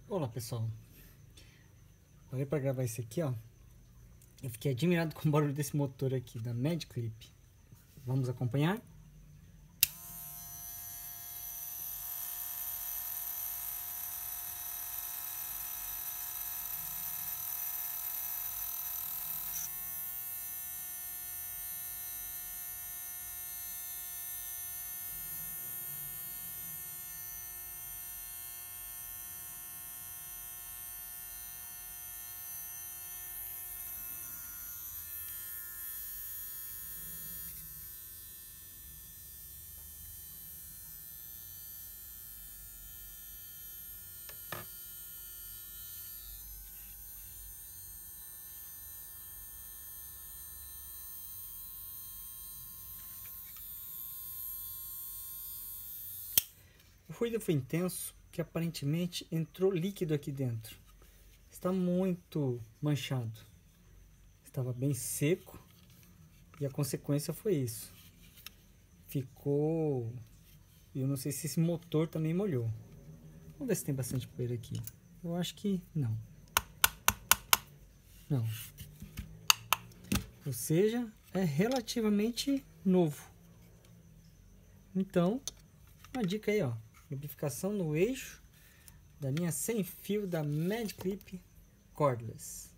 Olá pessoal, parei para gravar isso aqui, ó. Eu fiquei admirado com o barulho desse motor aqui da Medclip. Vamos acompanhar? O ruído foi intenso, que aparentemente entrou líquido aqui dentro. Está muito manchado. Estava bem seco e a consequência foi isso. Ficou... Eu não sei se esse motor também molhou. Vamos ver se tem bastante poeira aqui. Eu acho que não. Não. Ou seja, é relativamente novo. Então, uma dica aí, ó. Lubrificação no eixo da linha sem fio da Medclip Cordless.